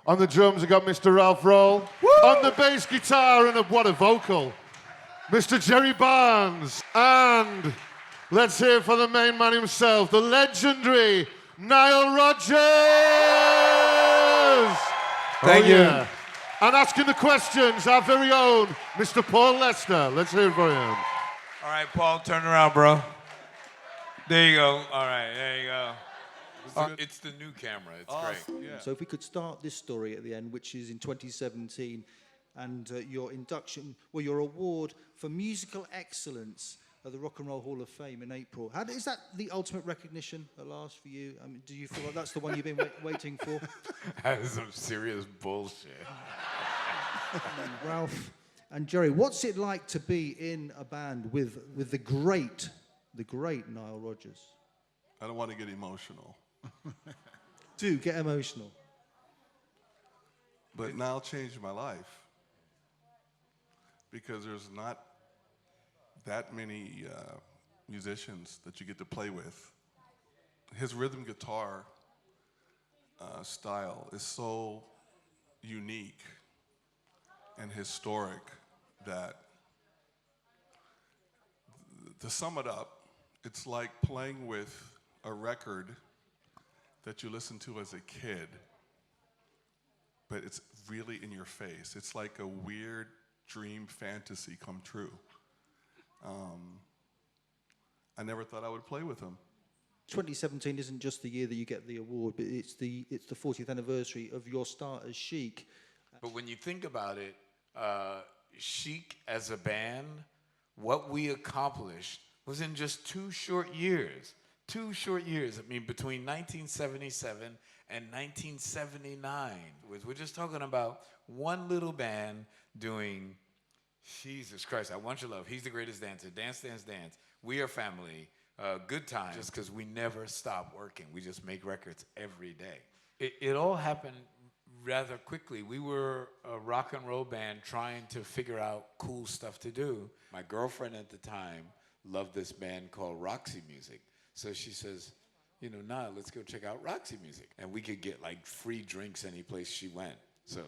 On the drums, we got Mr. Ralph Roll. Woo! On the bass guitar, and what a vocal, Mr. Jerry Barnes. And let's hear for the main man himself, the legendary Nile Rodgers. Thank you. And asking the questions, our very own Mr. Paul Lester. Let's hear it for him. All right, Paul, turn around, bro. There you go. All right, there you go. It's the new camera. It's great. Yeah. So if we could start this story at the end, which is in 2017, and your induction, well, your award for musical excellence at the Rock and Roll Hall of Fame in April. Is that the ultimate recognition at last for you? I mean, do you feel like that's the one you've been waiting for? That is some serious bullshit. Ralph and Jerry, what's it like to be in a band with the great Nile Rodgers? I don't want to get emotional. Do get emotional. But Nile changed my life because there's not that many musicians that you get to play with. His rhythm guitar style is so unique and historic that, to sum it up, it's like playing with a record that you listened to as a kid, but it's really in your face. It's like a weird dream fantasy come true. I never thought I would play with him. 2017 isn't just the year that you get the award, but it's the 40th anniversary of your start as CHIC. But when you think about it, CHIC as a band, what we accomplished was in just 2 short years. 2 short years. I mean, between 1977 and 1979. We're just talking about one little band doing, Jesus Christ, I Want Your Love, He's the Greatest Dancer, Dance, Dance, Dance, We Are Family, Good Times, just because we never stop working. We just make records every day. It all happened rather quickly. We were a rock and roll band trying to figure out cool stuff to do. My girlfriend at the time loved this band called Roxy Music. So she says, you know, nah, let's go check out Roxy Music. And we could get like free drinks any place she went. So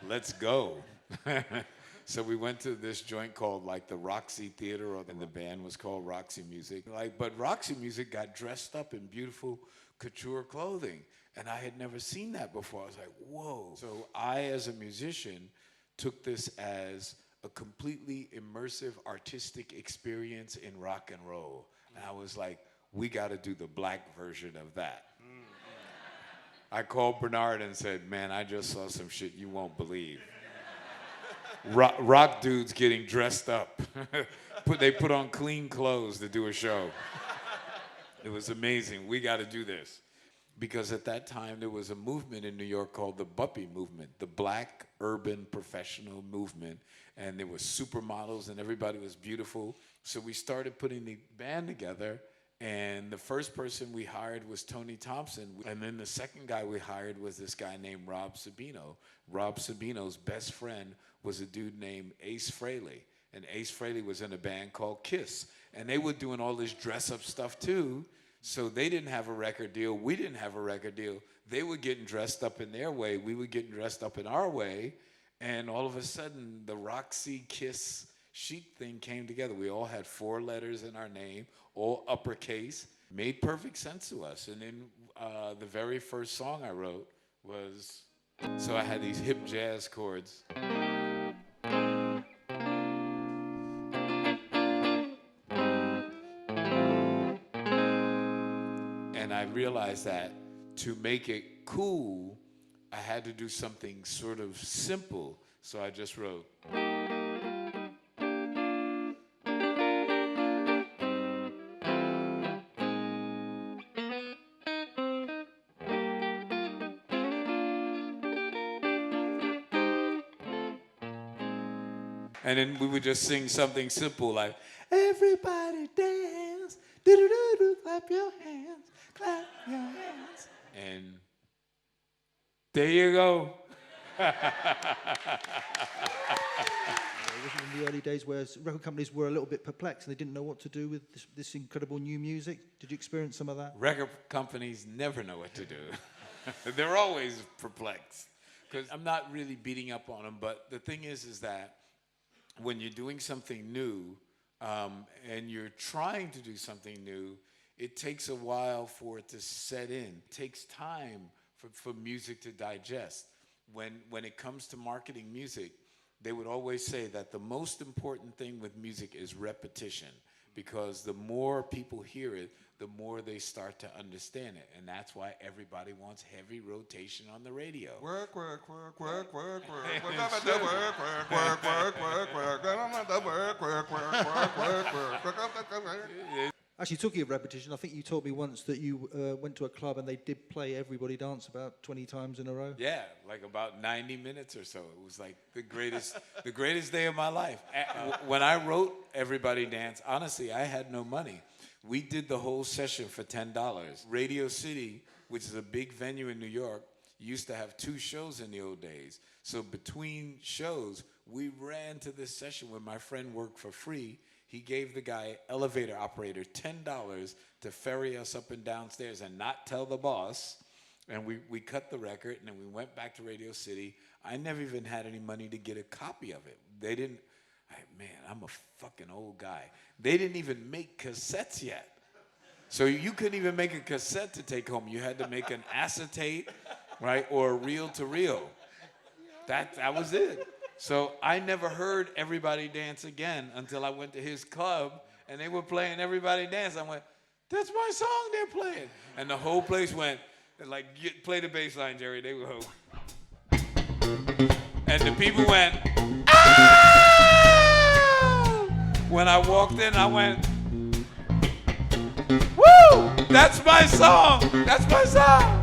let's go. So we went to this joint called like the Roxy Theater, and the band was called Roxy Music. But Roxy Music got dressed up in beautiful couture clothing. And I had never seen that before. I was like, whoa. So I, as a musician, took this as a completely immersive artistic experience in rock and roll. And I was like, we got to do the black version of that. I called Bernard and said, man, I just saw some shit you won't believe. Rock dudes getting dressed up. They put on clean clothes to do a show. It was amazing. We got to do this. Because at that time, there was a movement in New York called the Buppy movement, the Black Urban Professional Movement. And there were supermodels and everybody was beautiful. So we started putting the band together. And the first person we hired was Tony Thompson. And then the second guy we hired was this guy named Rob Sabino. Rob Sabino's best friend was a dude named Ace Frehley. And Ace Frehley was in a band called Kiss. And they were doing all this dress-up stuff too. So they didn't have a record deal. We didn't have a record deal. They were getting dressed up in their way. We were getting dressed up in our way. And all of a sudden, the Roxy, Kiss, CHIC thing came together. We all had 4 letters in our name, all uppercase. Made perfect sense to us. And then the very first song I wrote was, so I had these hip jazz chords. And I realized that to make it cool, I had to do something sort of simple. So I just wrote. And then we would just sing something simple like, everybody dance, do-do-do-do, clap your hands, clap your hands. And there you go. It wasn't in the early days where record companies were a little bit perplexed and they didn't know what to do with this incredible new music. Did you experience some of that? Record companies never know what to do. They're always perplexed because I'm not really beating up on them. But the thing is that when you're doing something new and you're trying to do something new, it takes a while for it to set in. It takes time for music to digest. When it comes to marketing music, they would always say that the most important thing with music is repetition, because the more people hear it, the more they start to understand it. And that's why everybody wants heavy rotation on the radio. Work, work, work, work, work, work. Work, work, work, work, work, work, work. Work, work, work, work, work. Actually, talking of repetition, I think you told me once that you went to a club and they did play Everybody Dance about 20 times in a row. Yeah, like about 90 minutes or so. It was like the greatest day of my life. When I wrote Everybody Dance, honestly, I had no money. We did the whole session for $10. Radio City, which is a big venue in New York, used to have 2 shows in the old days. So between shows, we ran to this session where my friend worked for free. He gave the guy, elevator operator, $10 to ferry us up and downstairs and not tell the boss. And we cut the record, and then we went back to Radio City. I never even had any money to get a copy of it. They didn't, man, I'm a fucking old guy. They didn't even make cassettes yet. So you couldn't even make a cassette to take home. You had to make an acetate, right, or a reel-to-reel. That was it. So I never heard Everybody Dance again until I went to his club, and they were playing Everybody Dance. I went, that's my song they're playing. And the whole place went, like, play the bass line, Jerry. They would go. And the people went, ah! When I walked in, I went, woo! That's my song! That's my song!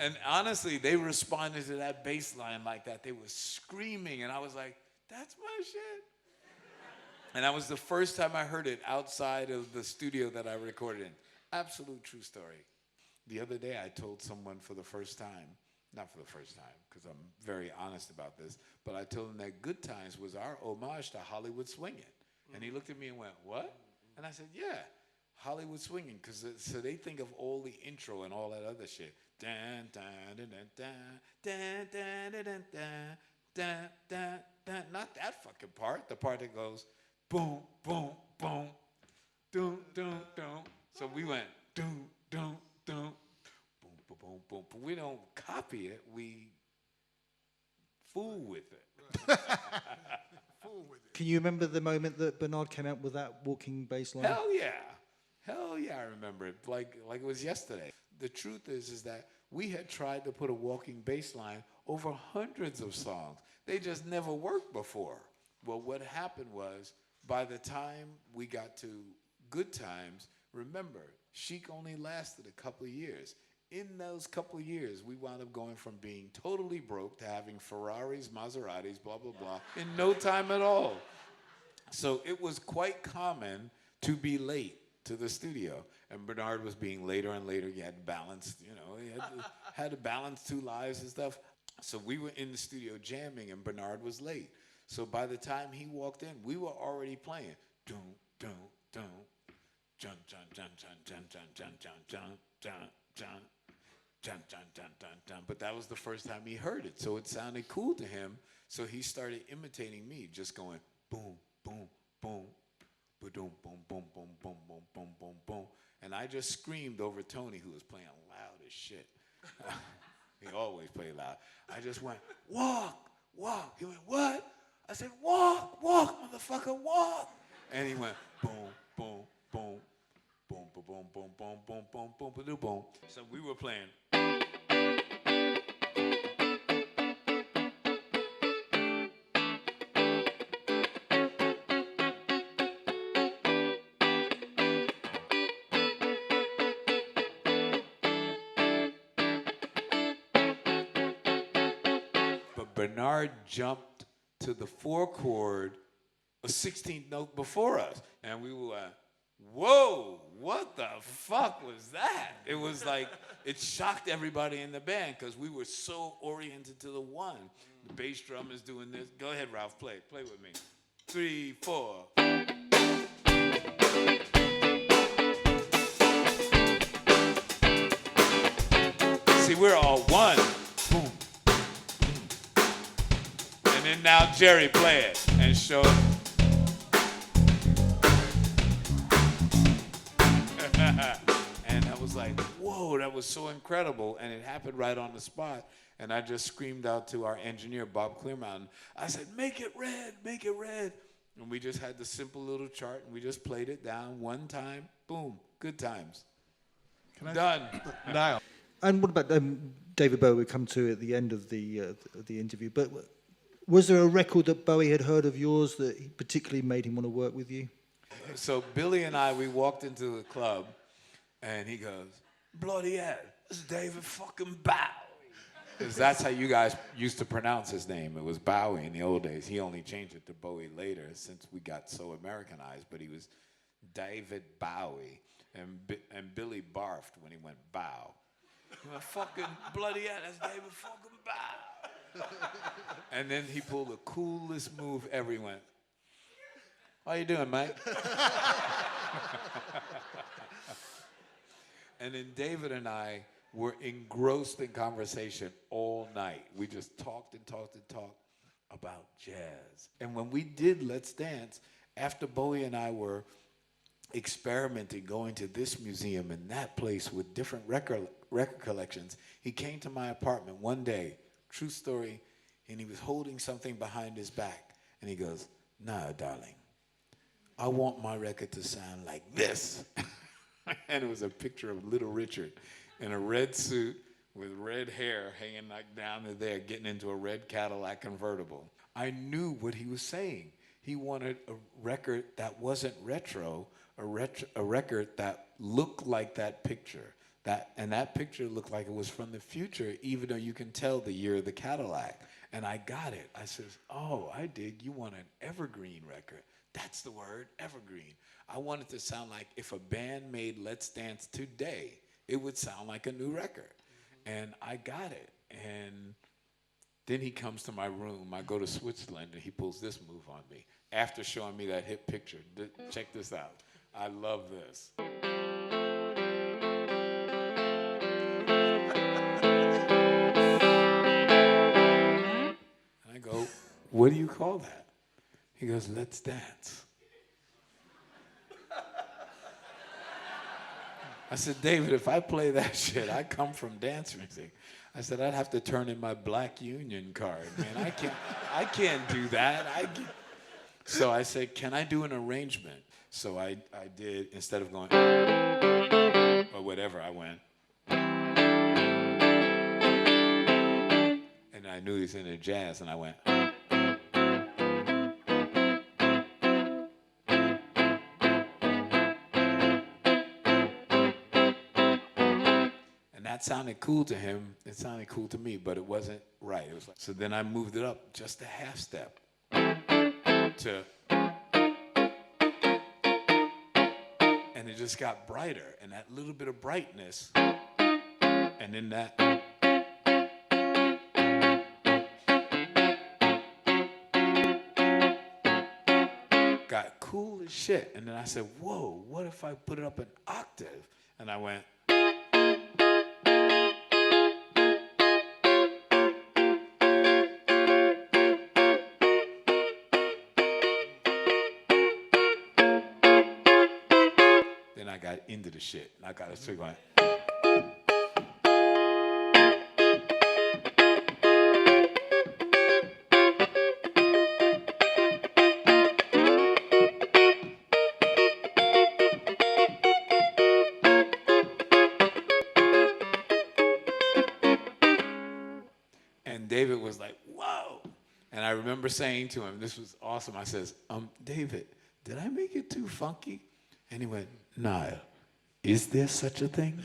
And honestly, they responded to that bass line like that. They were screaming, and I was like, that's my shit. And that was the first time I heard it outside of the studio that I recorded in. Absolute true story. The other day, I told someone for the first time, not for the first time, because I'm very honest about this, but I told him that Good Times was our homage to Hollywood Swingin'. And he looked at me and went, what? And I said, yeah, Hollywood Swingin', because so they think of all the intro and all that other shit. Dun, dun, dun, dun, dun, dun, dun, dun, dun, dun, dun. Not that fucking part. The part that goes boom, boom, boom, doom, doom, doom. So we went doom, doom, doom, boom, boom, boom, boom. But we don't copy it. We fool with it. Can you remember the moment that Bernard came out with that walking bass line? Hell yeah. Hell yeah, I remember it like it was yesterday. The truth is that we had tried to put a walking bass line over hundreds of songs. They just never worked before. Well, what happened was, by the time we got to Good Times, remember, CHIC only lasted a couple of years. In those couple of years, we wound up going from being totally broke to having Ferraris, Maseratis, blah, blah, blah, in no time at all. So it was quite common to be late to the studio. And Bernard was being later and later. He had balanced, you know, he had to balance 2 lives and stuff. So we were in the studio jamming, and Bernard was late. So by the time he walked in, we were already playing. Dun, dun, dun, dun, dun, dun, dun, dun, dun, dun, dun, dun, dun, dun, dun, dun, dun, dun. But that was the first time he heard it. So it sounded cool to him. So he started imitating me, just going boom, boom, boom. Boom, boom, boom, boom, boom, boom, boom, boom, boom. And I just screamed over Tony, who was playing loud as shit. He always played loud. I just went, walk, walk. He went, what? I said, walk, walk, motherfucker, walk. And he went, boom, boom, boom, boom, boom, boom, boom, boom, boom, boom, boom, boom, boom. So we were playing. Bernard jumped to the 4 chord, a 16th note before us. And we were like, whoa, what the fuck was that? It was like, it shocked everybody in the band because we were so oriented to the 1. The bass drum is doing this. Go ahead, Ralph, play with me. 3, 4. See, we're all one. Boom. And then now Jerry play it and show it. And I was like, whoa, that was so incredible. And it happened right on the spot. And I just screamed out to our engineer, Bob Clearmountain. I said, make it red, make it red. And we just had the simple little chart, and we just played it down one time. Boom, good times. Done. Nile. And what about David Bowie? We come to at the end of the interview. But was there a record that Bowie had heard of yours that particularly made him want to work with you? So Billy and I, we walked into the club, and he goes, bloody hell, this is David fucking Bowie. Because that's how you guys used to pronounce his name. It was Bowie in the old days. He only changed it to Bowie later since we got so Americanized, but he was David Bowie. And Billy barfed when he went bow. He went, fucking bloody hell, that's David fucking Bow. And then he pulled the coolest move ever. He went, how you doing, mate? And then David and I were engrossed in conversation all night. We just talked and talked and talked about jazz. And when we did Let's Dance, after Bowie and I were experimenting, going to this museum and that place with different record collections, he came to my apartment one day, true story, and he was holding something behind his back. And he goes, nah, darling, I want my record to sound like this. And it was a picture of Little Richard in a red suit with red hair hanging like down to there, getting into a red Cadillac convertible. I knew what he was saying. He wanted a record that wasn't retro, a record that looked like that picture. And that picture looked like it was from the future, even though you can tell the year of the Cadillac. And I got it. I says, oh, I dig. You want an evergreen record. That's the word, evergreen. I want it to sound like if a band made Let's Dance today, it would sound like a new record. And I got it. And then he comes to my room. I go to Switzerland, and he pulls this move on me. After showing me that hit picture, check this out. I love this. And I go, what do you call that? He goes, Let's Dance. I said, David, if I play that shit, I come from dance music. I said, I'd have to turn in my black union card, man. I can't do that. So I said, can I do an arrangement? So I did, instead of going, or whatever, I went. And I knew he was into jazz, and I went. That sounded cool to him. It sounded cool to me, but it wasn't right. It was like, so then I moved it up just a half step to, and it just got brighter. And that little bit of brightness, and then that, got cool as shit. And then I said, whoa, what if I put it up an octave? And I went. I got into the shit. And I got a stick going. And David was like, whoa. And I remember saying to him, this was awesome. I says, David, did I make it too funky? And he went, Nile, is there such a thing?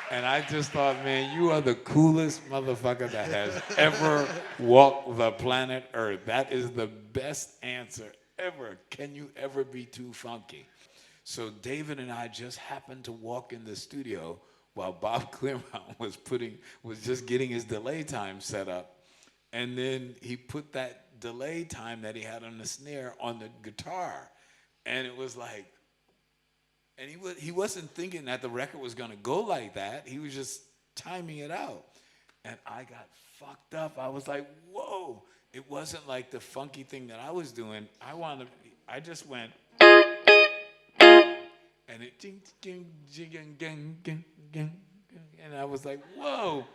And I just thought, man, you are the coolest motherfucker that has ever walked the planet Earth. That is the best answer ever. Can you ever be too funky? So David and I just happened to walk in the studio while Bob Clearmountain was just getting his delay time set up. And then he put that delay time that he had on the snare on the guitar. And it was like, And he wasn't thinking that the record was gonna go like that. He was just timing it out. And I got fucked up. I was like, whoa. It wasn't like the funky thing that I was doing. I just went, and it ding, ding, ding, ding, ding, ding, ding, and I was like, whoa.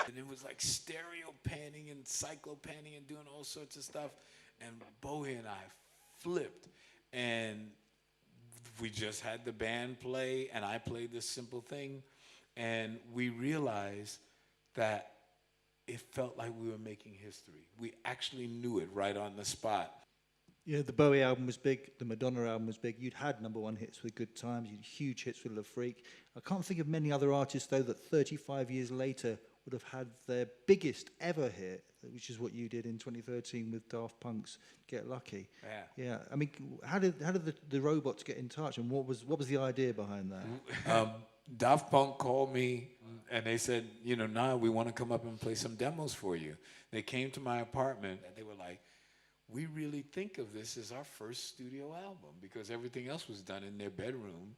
And it was like stereo panning and cyclo panning and doing all sorts of stuff. And Bowie and I flipped. And we just had the band play, and I played this simple thing. And we realized that it felt like we were making history. We actually knew it right on the spot. Yeah, the Bowie album was big, the Madonna album was big. You'd had #1 hits with Good Times, you had huge hits with Le Freak. I can't think of many other artists, though, that 35 years later would have had their biggest ever hit, which is what you did in 2013 with Daft Punk's Get Lucky. Yeah. Yeah. I mean, how did the Robots get in touch, and what was the idea behind that? Daft Punk called me, and they said, Nile, we want to come up and play some demos for you. They came to my apartment, and they were like, we really think of this as our first studio album, because everything else was done in their bedroom.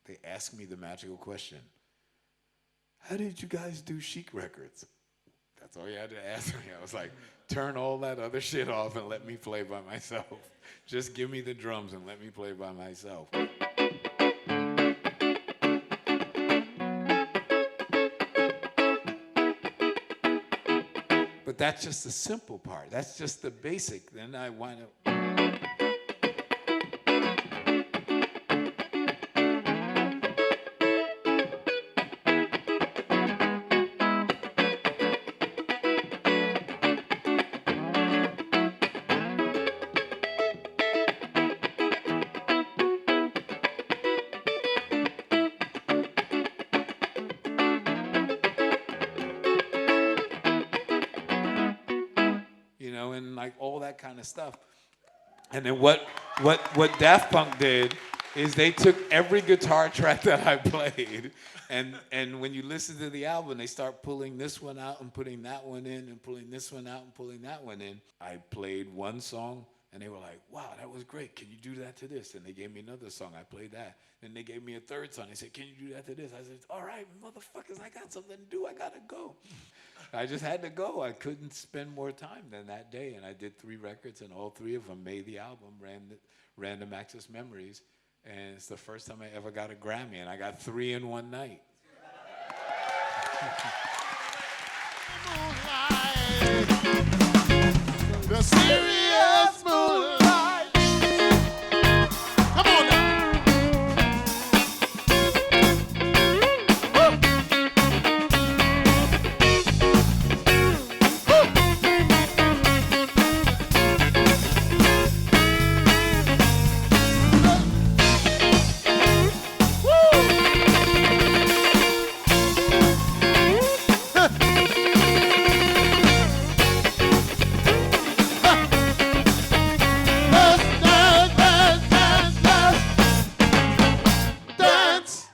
They asked me the magical question, how did you guys do CHIC records? That's all you had to ask me. I was like, turn all that other shit off and let me play by myself. Just give me the drums and let me play by myself. But that's just the simple part. That's just the basic. Then I wind up. And like all that kind of stuff. And then what Daft Punk did is they took every guitar track that I played, and when you listen to the album, they start pulling this one out and putting that one in and pulling this one out and pulling that one in. I played one song, and they were like, wow, that was great. Can you do that to this? And they gave me another song. I played that. Then they gave me a third song. They said, can you do that to this? I said, all right, motherfuckers, I got something to do. I got to go. I just had to go. I couldn't spend more time than that day. And I did 3 records, and all 3 of them made the album, Random Access Memories. And it's the first time I ever got a Grammy, and I got 3 in one night. The serious moonlight. Come on now. Woo. Dance.